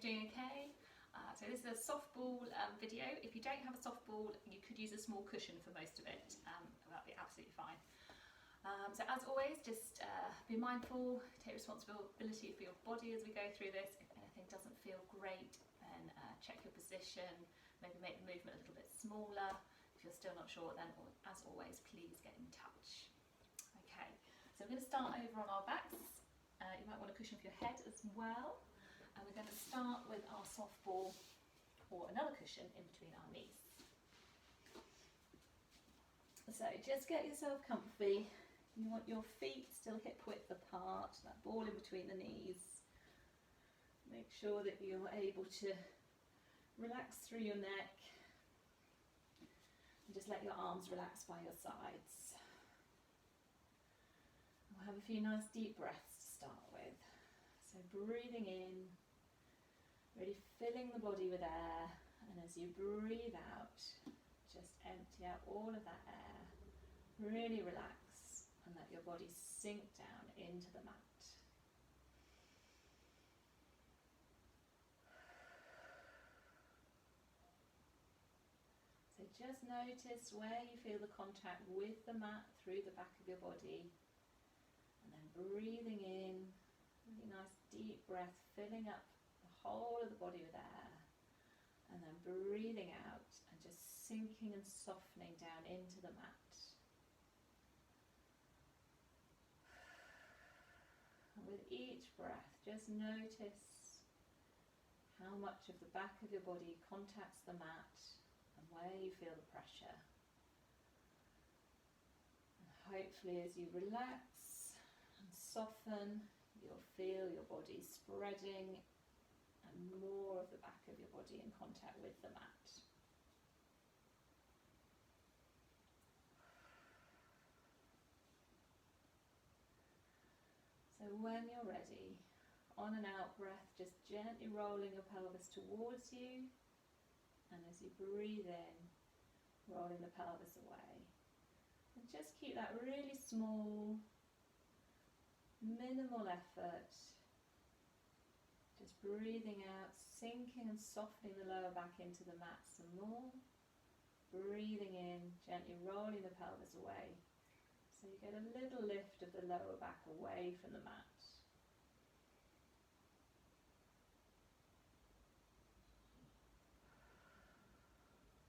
doing okay? So this is a softball video. If you don't have a softball, you could use a small cushion for most of it. That'll be absolutely fine. So as always, just be mindful, take responsibility for your body as we go through this. If anything doesn't feel great, then check your position, maybe make the movement a little bit smaller. If you're still not sure, then as always, please get in touch. Okay, so we're going to start over on our backs. You might want a cushion for your head as well. And we're going to start with our softball or another cushion in between our knees. So just get yourself comfy. You want your feet still hip width apart, that ball in between the knees. Make sure that you're able to relax through your neck and just let your arms relax by your sides. We'll have a few nice deep breaths to start with. So breathing in, really filling the body with air, and as you breathe out, just empty out all of that air. Really relax and let your body sink down into the mat. So just notice where you feel the contact with the mat through the back of your body, and then breathing in, really nice deep breath, filling up the whole of the body with air, and then breathing out and just sinking and softening down into the mat. And with each breath, just notice how much of the back of your body contacts the mat and where you feel the pressure. And hopefully as you relax and soften, you'll feel your body spreading and more of the back of your body in contact with the mat. So when you're ready, on and out breath, just gently rolling your pelvis towards you, and as you breathe in, rolling the pelvis away. And just keep that really small, minimal effort. Just breathing out, sinking and softening the lower back into the mat some more. Breathing in, gently rolling the pelvis away. So you get a little lift of the lower back away from the mat.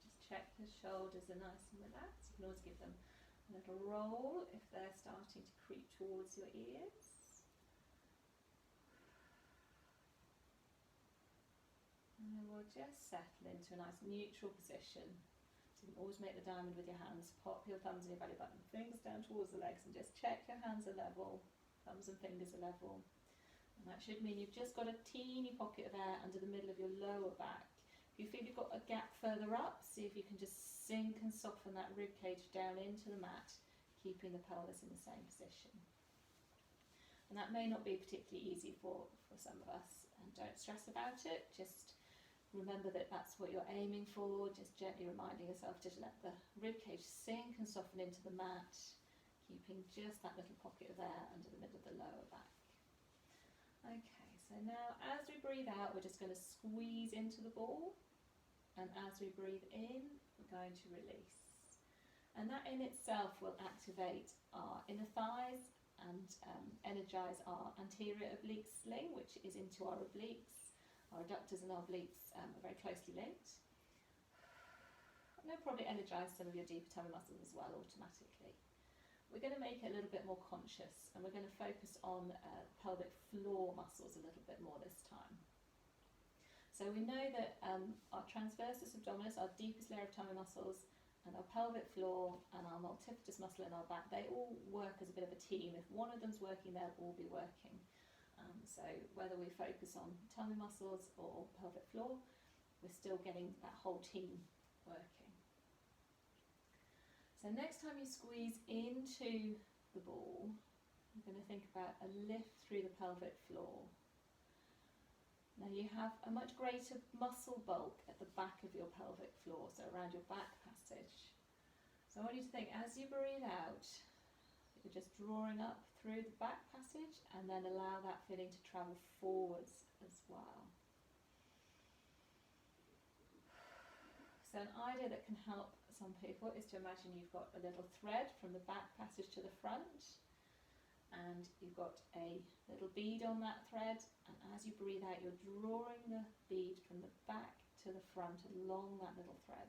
Just check the shoulders are nice and relaxed. You can always give them a little roll if they're starting to creep towards your ears. And then we'll just settle into a nice neutral position. So you can always make the diamond with your hands. Pop your thumbs in your belly button, fingers down towards the legs, and just check your hands are level, thumbs and fingers are level. And that should mean you've just got a teeny pocket of air under the middle of your lower back. If you feel you've got a gap further up, see if you can just sink and soften that rib cage down into the mat, keeping the pelvis in the same position. And that may not be particularly easy for some of us, and don't stress about it. Just remember that that's what you're aiming for, just gently reminding yourself to let the ribcage sink and soften into the mat, keeping just that little pocket of air under the middle of the lower back. Okay, so now as we breathe out, we're just going to squeeze into the ball, and as we breathe in, we're going to release. And that in itself will activate our inner thighs and energize our anterior oblique sling, which is into our obliques. Our adductors and our obliques are very closely linked. And they'll probably energise some of your deeper tummy muscles as well automatically. We're going to make it a little bit more conscious, and we're going to focus on pelvic floor muscles a little bit more this time. So we know that our transversus abdominis, our deepest layer of tummy muscles, and our pelvic floor and our multifidus muscle in our back, they all work as a bit of a team. If one of them's working, they'll all be working. So whether we focus on tummy muscles or pelvic floor, we're still getting that whole team working. So next time you squeeze into the ball, you're going to think about a lift through the pelvic floor. Now you have a much greater muscle bulk at the back of your pelvic floor, so around your back passage. So I want you to think, as you breathe out, you're just drawing up through the back passage, and then allow that feeling to travel forwards as well. So an idea that can help some people is to imagine you've got a little thread from the back passage to the front, and you've got a little bead on that thread, and as you breathe out you're drawing the bead from the back to the front along that little thread.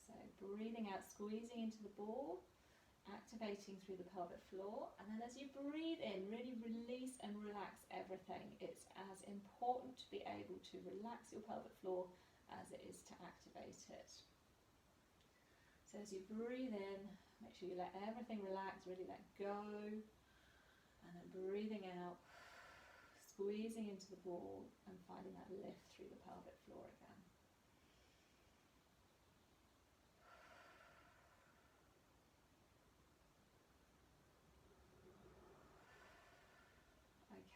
So breathing out, squeezing into the ball, activating through the pelvic floor, and then as you breathe in, really release and relax everything. It's as important to be able to relax your pelvic floor as it is to activate it. So as you breathe in, make sure you let everything relax, really let go, and then breathing out, squeezing into the ball and finding that lift through the pelvic floor again.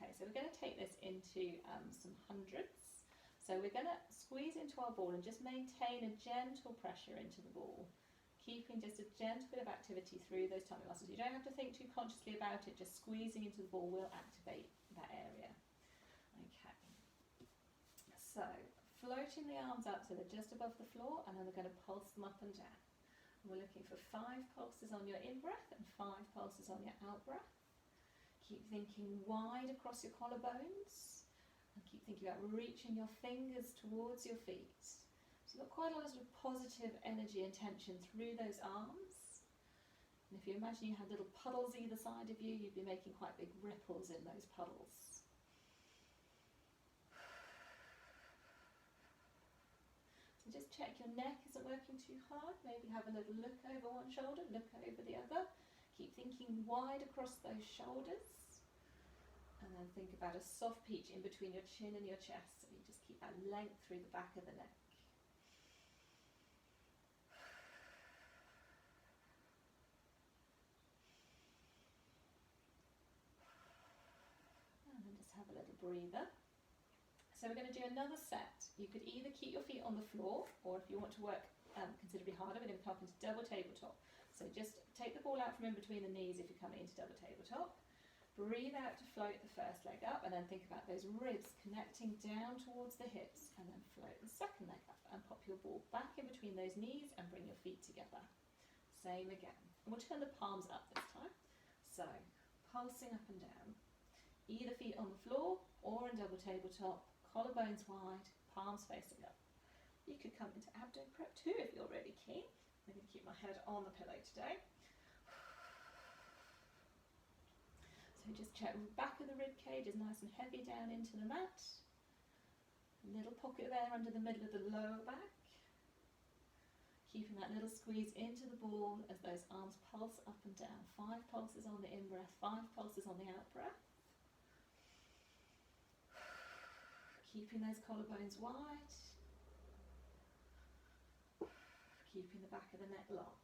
Okay, so we're going to take this into some hundreds. So we're going to squeeze into our ball and just maintain a gentle pressure into the ball, keeping just a gentle bit of activity through those tummy muscles. You don't have to think too consciously about it, just squeezing into the ball will activate that area. Okay, so floating the arms up so they're just above the floor, and then we're going to pulse them up and down. We're looking for 5 pulses on your in-breath and 5 pulses on your out-breath. Keep thinking wide across your collarbones, and keep thinking about reaching your fingers towards your feet. So you've got quite a lot of positive energy and tension through those arms. And if you imagine you had little puddles either side of you, you'd be making quite big ripples in those puddles. So just check your neck isn't working too hard. Maybe have a little look over one shoulder, look over the other. Keep thinking wide across those shoulders. And then think about a soft peach in between your chin and your chest. So you just keep that length through the back of the neck. And then just have a little breather. So we're going to do another set. You could either keep your feet on the floor, or if you want to work considerably harder, we're going to come into double tabletop. So just take the ball out from in between the knees if you're coming into double tabletop. Breathe out to float the first leg up, and then think about those ribs connecting down towards the hips, and then float the second leg up and pop your ball back in between those knees and bring your feet together. Same again. And we'll turn the palms up this time. So pulsing up and down, either feet on the floor or in double tabletop, collarbones wide, palms facing up. You could come into abdo prep too if you're really keen. I'm going to keep my head on the pillow today. So just check the back of the rib cage is nice and heavy down into the mat. A little pocket there under the middle of the lower back. Keeping that little squeeze into the ball as those arms pulse up and down. 5 pulses on the in-breath, 5 pulses on the out-breath. Keeping those collarbones wide. Keeping the back of the neck long.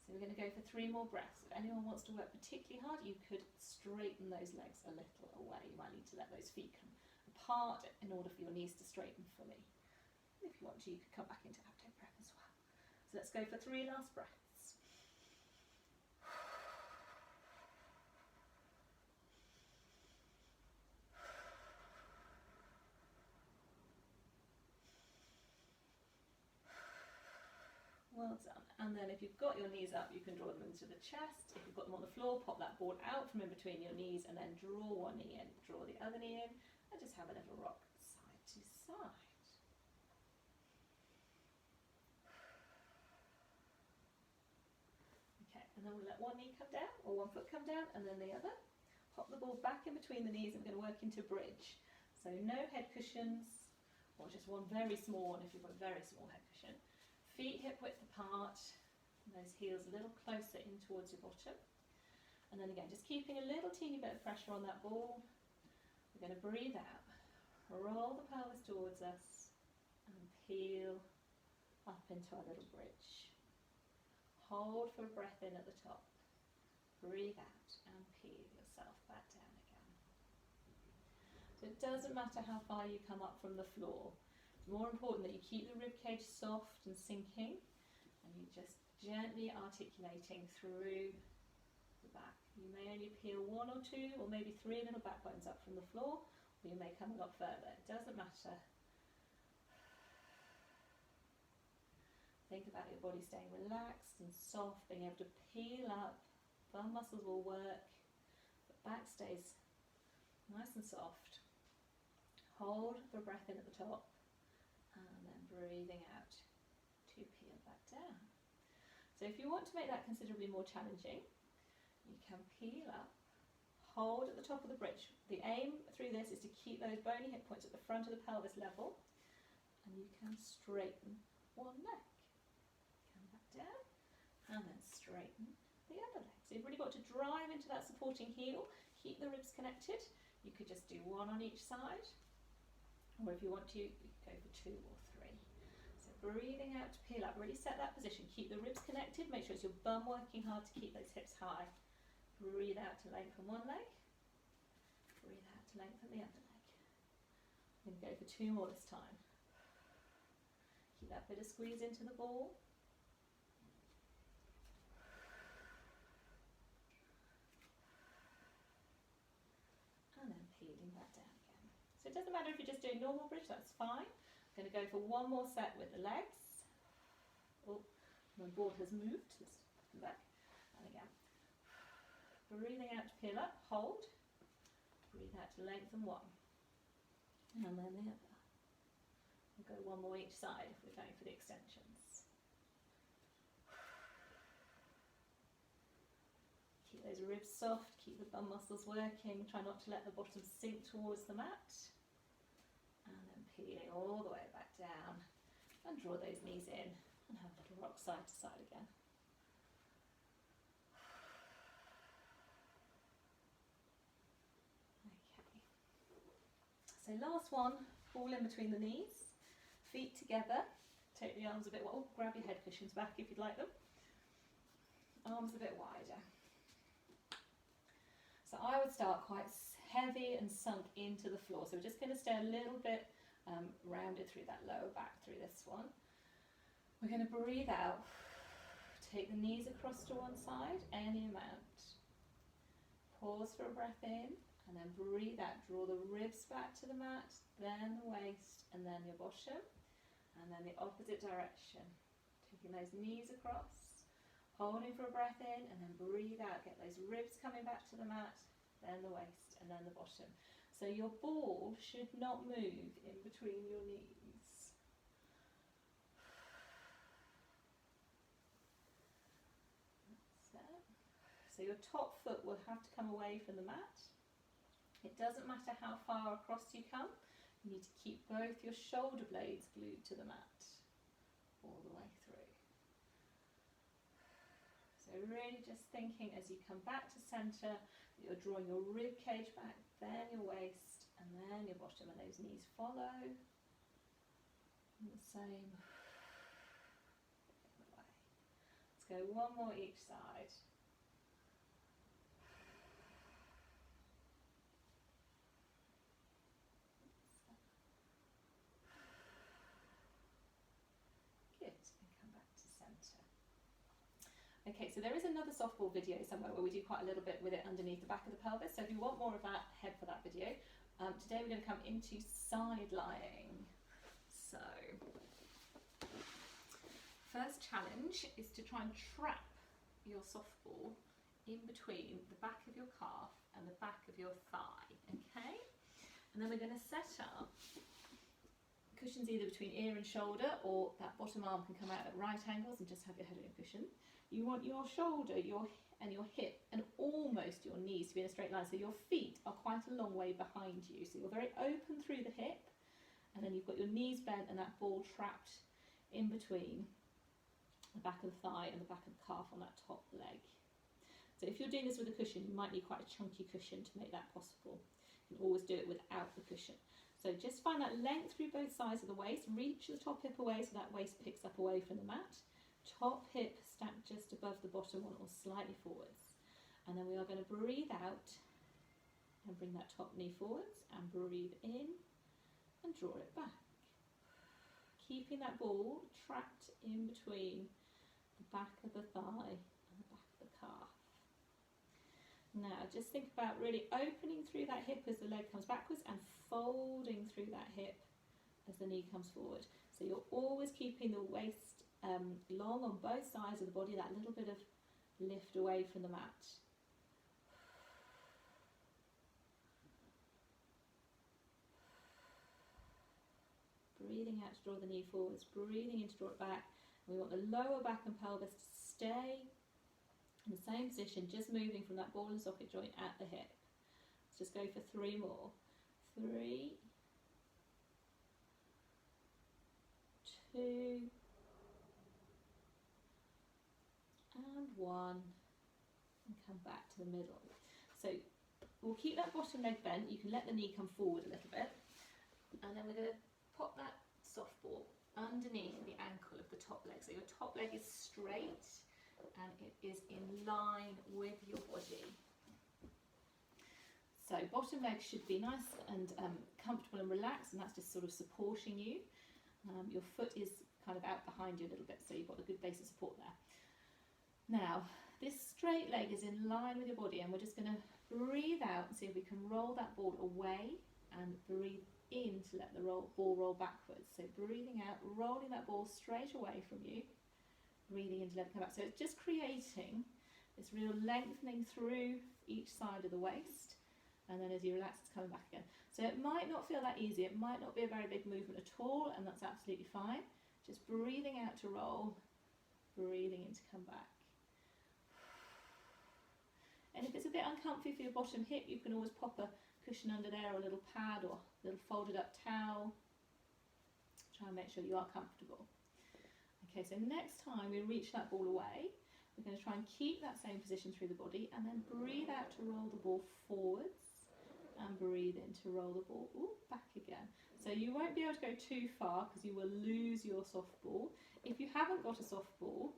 So we're going to go for 3 more breaths. If anyone wants to work particularly hard, you could straighten those legs a little away. You might need to let those feet come apart in order for your knees to straighten fully. If you want to, you could come back into abdo prep as well. So let's go for 3 last breaths. Well done. And then if you've got your knees up, you can draw them into the chest. If you've got them on the floor, pop that ball out from in between your knees and then draw one knee in, draw the other knee in, and just have a little rock side to side. Okay, and then we'll let one knee come down, or one foot come down, and then the other. Pop the ball back in between the knees, and we're going to work into bridge. So no head cushions, or just one very small one if you've got a very small head cushion. Feet hip width apart, and those heels a little closer in towards your bottom. And then again, just keeping a little teeny bit of pressure on that ball. We're going to breathe out, roll the pelvis towards us, and peel up into our little bridge. Hold for a breath in at the top. Breathe out and peel yourself back down again. So it doesn't matter how far you come up from the floor. It's more important that you keep the ribcage soft and sinking, and you just gently articulating through the back. You may only peel 1 or 2 or maybe 3 little back bones up from the floor, or you may come a lot further. It doesn't matter. Think about your body staying relaxed and soft, being able to peel up. Bum muscles will work, but back stays nice and soft. Hold the breath in at the top and then breathing out to peel back down. So if you want to make that considerably more challenging, you can peel up, hold at the top of the bridge. The aim through this is to keep those bony hip points at the front of the pelvis level, and you can straighten one leg. Come back down and then straighten the other leg. So you've really got to drive into that supporting heel, keep the ribs connected. You could just do 1 on each side, or if you want to, you could go for 2 or 3. So breathing out to peel up, really set that position, keep the ribs connected, make sure it's your bum working hard to keep those hips high. Breathe out to lengthen one leg, breathe out to lengthen the other leg. Then go for 2 more this time. Keep that bit of squeeze into the ball. And then peeling that down again. So it doesn't matter if you're just doing normal bridge, that's fine. I'm going to go for 1 more set with the legs. Oh, my board has moved. Let's come back. And again. Breathing out to peel up, hold. Breathe out to lengthen 1. And then the other. We'll go 1 more each side if we're going for the extensions. Keep those ribs soft, keep the bum muscles working, try not to let the bottom sink towards the mat. And then peeling all the way back down and draw those knees in and have a little rock side to side again. So last one, ball in between the knees, feet together, take the arms a bit, well, grab your head cushions back if you'd like them, arms a bit wider. So I would start quite heavy and sunk into the floor, so we're just going to stay a little bit rounded through that lower back through this one. We're going to breathe out, take the knees across to one side, any amount, pause for a breath in, and then breathe out, draw the ribs back to the mat, then the waist, and then your bottom, and then the opposite direction. Taking those knees across, holding for a breath in, and then breathe out, get those ribs coming back to the mat, then the waist, and then the bottom. So your ball should not move in between your knees. That's it. So your top foot will have to come away from the mat. It doesn't matter how far across you come, you need to keep both your shoulder blades glued to the mat all the way through. So really just thinking as you come back to centre that you're drawing your rib cage back, then your waist, and then your bottom, and those knees follow. And the same. Let's go 1 more each side. Okay, so there is another softball video somewhere where we do quite a little bit with it underneath the back of the pelvis, so if you want more of that, head for that video. Today we're going to come into side lying. So, first challenge is to try and trap your softball in between the back of your calf and the back of your thigh, okay? And then we're going to set up cushions either between ear and shoulder, or that bottom arm can come out at right angles and just have your head on your cushion. You want your shoulder your hip and almost your knees to be in a straight line, so your feet are quite a long way behind you. So you're very open through the hip, and then you've got your knees bent and that ball trapped in between the back of the thigh and the back of the calf on that top leg. So if you're doing this with a cushion, you might need quite a chunky cushion to make that possible. You can always do it without the cushion. So just find that length through both sides of the waist, reach the top hip away so that waist picks up away from the mat. Top hip stacked just above the bottom one or slightly forwards. And then we are going to breathe out and bring that top knee forwards and breathe in and draw it back. Keeping that ball trapped in between the back of the thigh and the back of the calf. Now just think about really opening through that hip as the leg comes backwards and folding through that hip as the knee comes forward. So you're always keeping the waist long on both sides of the body, that little bit of lift away from the mat. Breathing out to draw the knee forwards, breathing in to draw it back. We want the lower back and pelvis to stay in the same position, just moving from that ball and socket joint at the hip. Let's just go for 3 more. 3, 2, and 1, and come back to the middle. So we'll keep that bottom leg bent. You can let the knee come forward a little bit, and then we're going to pop that softball underneath the ankle of the top leg. So your top leg is straight and it is in line with your body. So bottom leg should be nice and comfortable and relaxed, and that's just sort of supporting you. Your foot is kind of out behind you a little bit, so you've got a good base of support there. Now, this straight leg is in line with your body, and we're just going to breathe out and see if we can roll that ball away and breathe in to let the ball roll backwards. So breathing out, rolling that ball straight away from you, breathing in to let it come back. So it's just creating this real lengthening through each side of the waist, and then as you relax, it's coming back again. So it might not feel that easy, it might not be a very big movement at all, and that's absolutely fine. Just breathing out to roll, breathing in to come back. And if it's a bit uncomfy for your bottom hip, you can always pop a cushion under there, or a little pad, or a little folded up towel. Try and make sure you are comfortable. Okay, so next time we reach that ball away, we're going to try and keep that same position through the body, and then breathe out to roll the ball forwards, and breathe in to roll the ball back again. So you won't be able to go too far because you will lose your soft ball. If you haven't got a soft ball,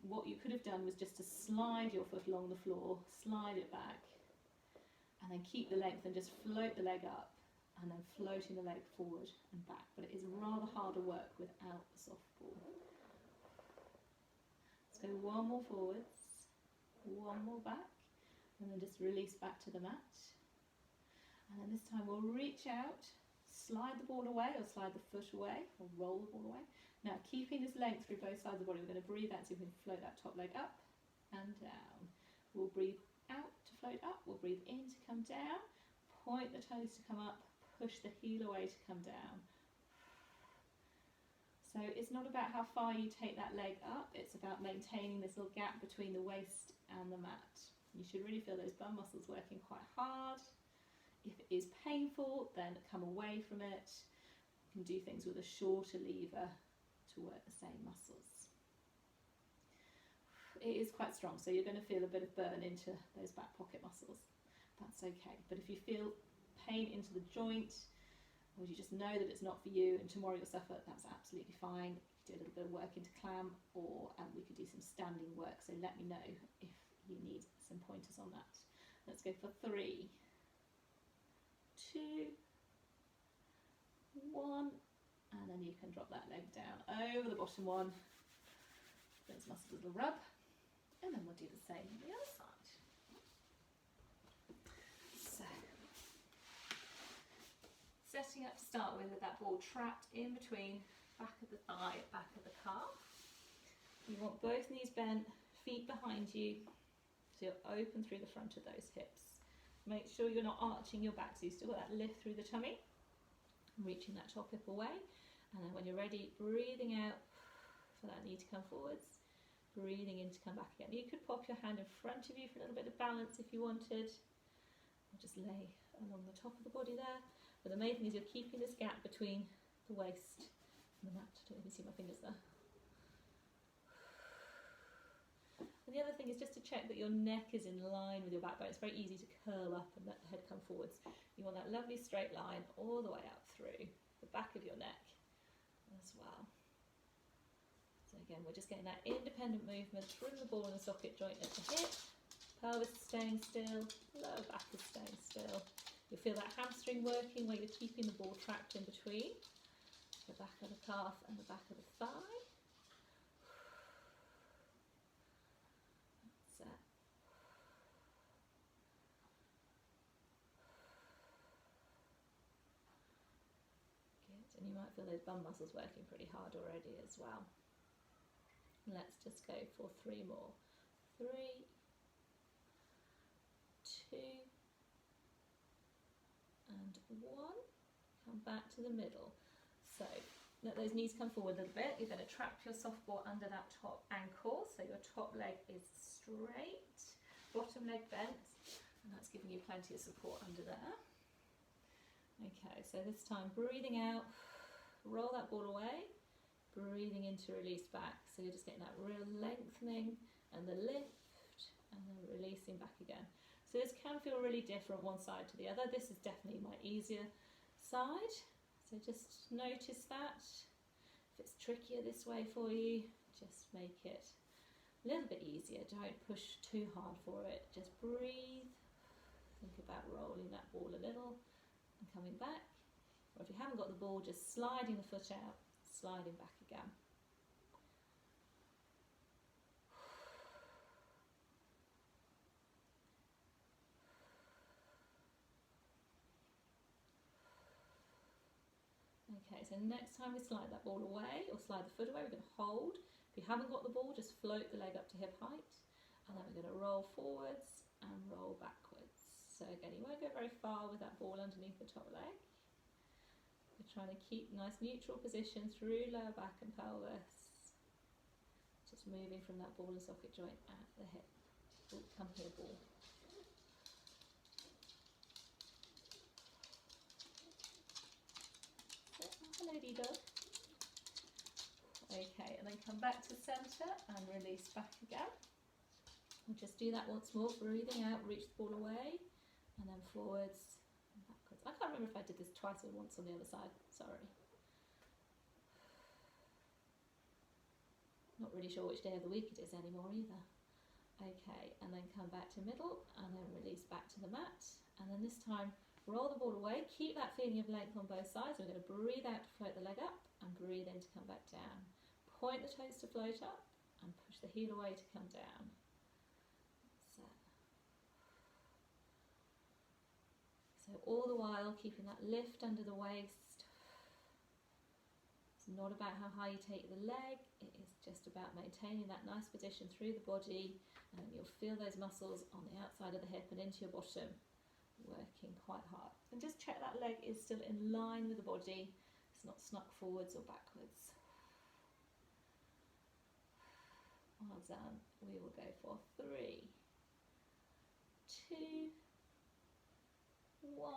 what you could have done was just to slide your foot along the floor, slide it back, and then keep the length and just float the leg up, and then floating the leg forward and back. But it is rather harder work without the soft ball. Let's go 1 more forwards, 1 more back, and then just release back to the mat. And then this time we'll reach out, slide the ball away, or slide the foot away, or roll the ball away. Now, keeping this length through both sides of the body, we're going to breathe out so we can float that top leg up and down. We'll breathe out to float up, we'll breathe in to come down, point the toes to come up, push the heel away to come down. So it's not about how far you take that leg up, it's about maintaining this little gap between the waist and the mat. You should really feel those bum muscles working quite hard. If it is painful, then come away from it. You can do things with a shorter lever to work the same muscles. It is quite strong, so you're going to feel a bit of burn into those back pocket muscles. That's okay. But if you feel pain into the joint, or you just know that it's not for you and tomorrow you'll suffer, that's absolutely fine. You could do a little bit of work into clam, or we could do some standing work, so let me know if you need some pointers on that. Let's go for 3, 2, 1, and then you can drop that leg down over the bottom one. Those muscles will rub, and then we'll do the same on the other side. So, setting up to start with that ball trapped in between back of the thigh, back of the calf. You want both knees bent, feet behind you, so you're open through the front of those hips. Make sure you're not arching your back, so you've still got that lift through the tummy, reaching that top hip away, and then when you're ready, breathing out for that knee to come forwards, breathing in to come back again. You could pop your hand in front of you for a little bit of balance if you wanted, or just lay along the top of the body there. But the main thing is you're keeping this gap between the waist and the mat. I don't know if you see my fingers there. And the other thing is just to check that your neck is in line with your backbone. It's very easy to curl up and let the head come forwards. You want that lovely straight line all the way up through the back of your neck as well. So again, we're just getting that independent movement through the ball and the socket joint at the hip. Pelvis is staying still, lower back is staying still. You'll feel that hamstring working where you're keeping the ball trapped in between the back of the calf and the back of the thigh. That's it. feel those bum muscles working pretty hard already as well. Let's just go for 3 more. 3, 2, and 1. Come back to the middle. So let those knees come forward a little bit. You're going to trap your softball under that top ankle, so your top leg is straight, bottom leg bent, and that's giving you plenty of support under there. Okay, so this time breathing out, roll that ball away, breathing in to release back. So you're just getting that real lengthening and the lift, and then releasing back again. So this can feel really different one side to the other. This is definitely my easier side, so just notice that. If it's trickier this way for you, just make it a little bit easier. Don't push too hard for it, just breathe. Think about rolling that ball a little and coming back, or if you haven't got the ball, just sliding the foot out, sliding back again. Okay, so next time we slide that ball away, or slide the foot away, we're going to hold. If you haven't got the ball, just float the leg up to hip height, and then we're going to roll forwards and roll backwards. So again, you won't go very far with that ball underneath the top leg. We're trying to keep nice neutral position through lower back and pelvis. Just moving from that ball and socket joint at the hip. Oh, come here, ball. Lady dog. Okay, and then come back to centre and release back again. We'll just do that once more, breathing out, reach the ball away, and then forwards and backwards. I can't remember if I did this twice or once on the other side, sorry. Not really sure which day of the week it is anymore either. Okay, and then come back to middle, and then release back to the mat, and then this time roll the ball away, keep that feeling of length on both sides. We're going to breathe out to float the leg up and breathe in to come back down. Point the toes to float up and push the heel away to come down. So all the while keeping that lift under the waist. It's not about how high you take the leg, it is just about maintaining that nice position through the body, and you'll feel those muscles on the outside of the hip and into your bottom working quite hard. And just check that leg is still in line with the body, it's not snuck forwards or backwards. Well done. We will go for 3, 2, 1.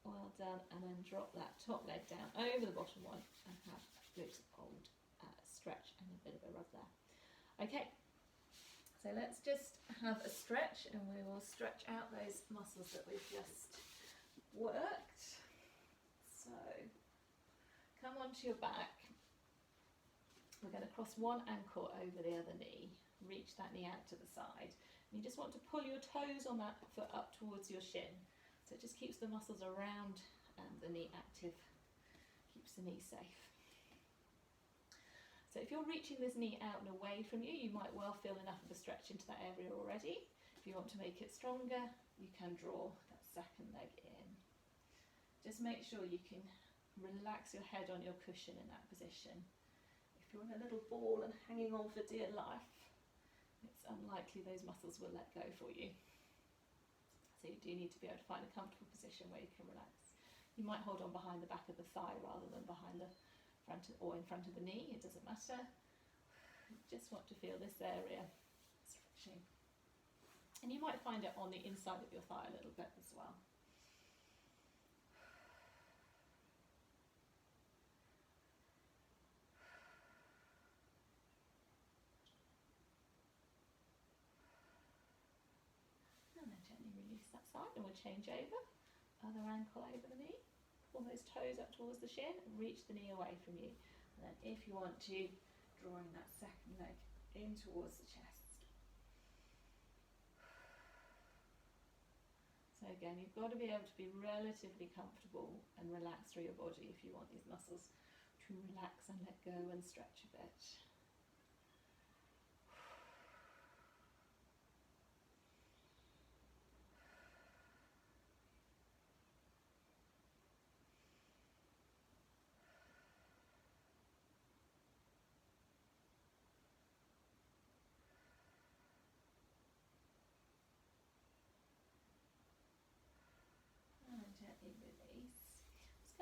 Well done. And then drop that top leg down over the bottom one and have a good old stretch and a bit of a rub there. Okay. So let's just have a stretch, and we will stretch out those muscles that we've just worked. So come onto your back. We're going to cross one ankle over the other knee. Reach that knee out to the side. And you just want to pull your toes on that foot up towards your shin. So it just keeps the muscles around the knee active, keeps the knee safe. So if you're reaching this knee out and away from you, you might well feel enough of a stretch into that area already. If you want to make it stronger, you can draw that second leg in. Just make sure you can relax your head on your cushion in that position. If you're in a little ball and hanging on for dear life, it's unlikely those muscles will let go for you. So you do need to be able to find a comfortable position where you can relax. You might hold on behind the back of the thigh rather than behind the front or in front of the knee, it doesn't matter. You just want to feel this area stretching. And you might find it on the inside of your thigh a little bit as well. And then gently release that side, and we'll change over. Other ankle over the knee. Pull those toes up towards the shin, reach the knee away from you. And then if you want to, drawing that second leg in towards the chest. So again, you've got to be able to be relatively comfortable and relaxed through your body if you want these muscles to relax and let go and stretch a bit.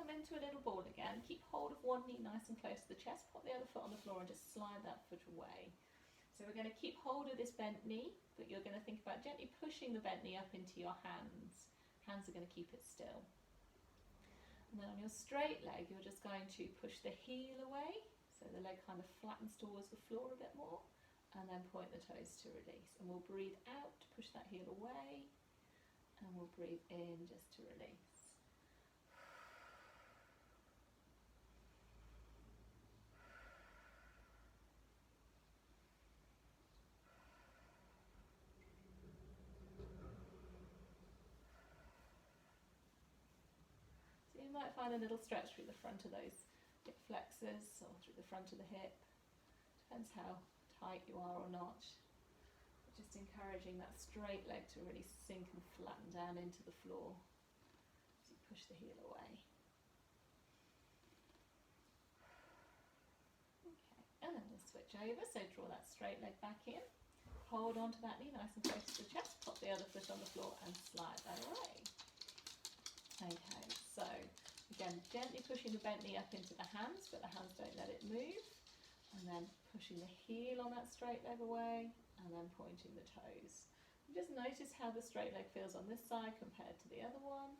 come into a little ball again. Keep hold of one knee nice and close to the chest, pop the other foot on the floor and just slide that foot away. So we're going to keep hold of this bent knee, but you're going to think about gently pushing the bent knee up into your hands. Hands are going to keep it still. And then on your straight leg, you're just going to push the heel away, so the leg kind of flattens towards the floor a bit more, and then point the toes to release. And we'll breathe out to push that heel away, and we'll breathe in just to release. So you might find a little stretch through the front of those hip flexors or through the front of the hip. Depends how tight you are or not. But just encouraging that straight leg to really sink and flatten down into the floor as you push the heel away. Okay, and then we'll switch over, so draw that straight leg back in. Hold on to that knee nice and close to the chest, pop the other foot on the floor and slide that away. Okay, so again, gently pushing the bent knee up into the hands, but the hands don't let it move. And then pushing the heel on that straight leg away, and then pointing the toes. And just notice how the straight leg feels on this side compared to the other one.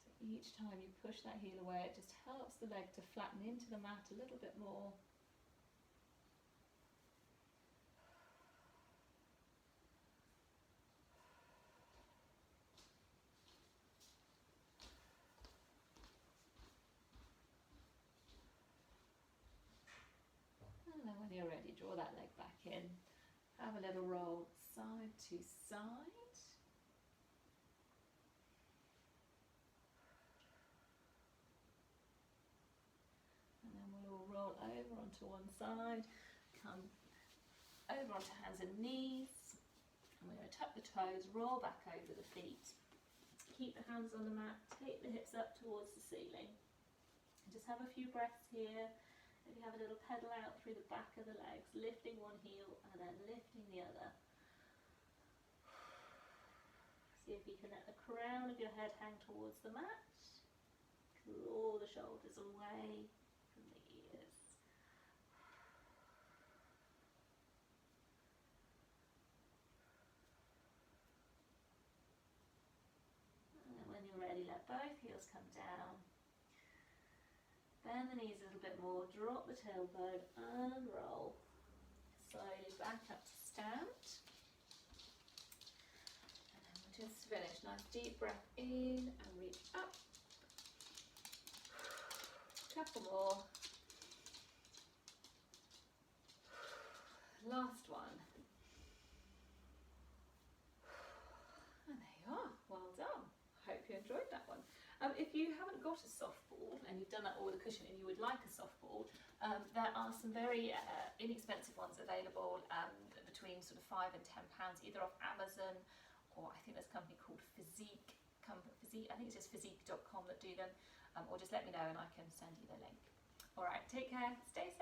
So each time you push that heel away, it just helps the leg to flatten into the mat a little bit more. And then when you're ready, draw that leg back in. Have a little roll side to side. And then we'll all roll over onto one side, come over onto hands and knees. And we're going to tuck the toes, roll back over the feet. Keep the hands on the mat, take the hips up towards the ceiling. And just have a few breaths here. Maybe have a little pedal out through the back of the legs, lifting one heel and then lifting the other. See if you can let the crown of your head hang towards the mat. Draw the shoulders away from the ears. And then when you're ready, let both heels come down. Bend the knees a little bit more, drop the tailbone and roll. Slowly back up to stand. And then we'll just finish. Nice deep breath in and reach up. Couple more. Last one. And there you are. Well done. Hope you enjoyed that one. If you haven't got a softball and you've done that all with a cushion and you would like a softball, there are some very inexpensive ones available between sort of £5 and £10, either off Amazon or I think there's a company called Physique, I think it's just physique.com that do them, or just let me know and I can send you the link. Alright, take care, stay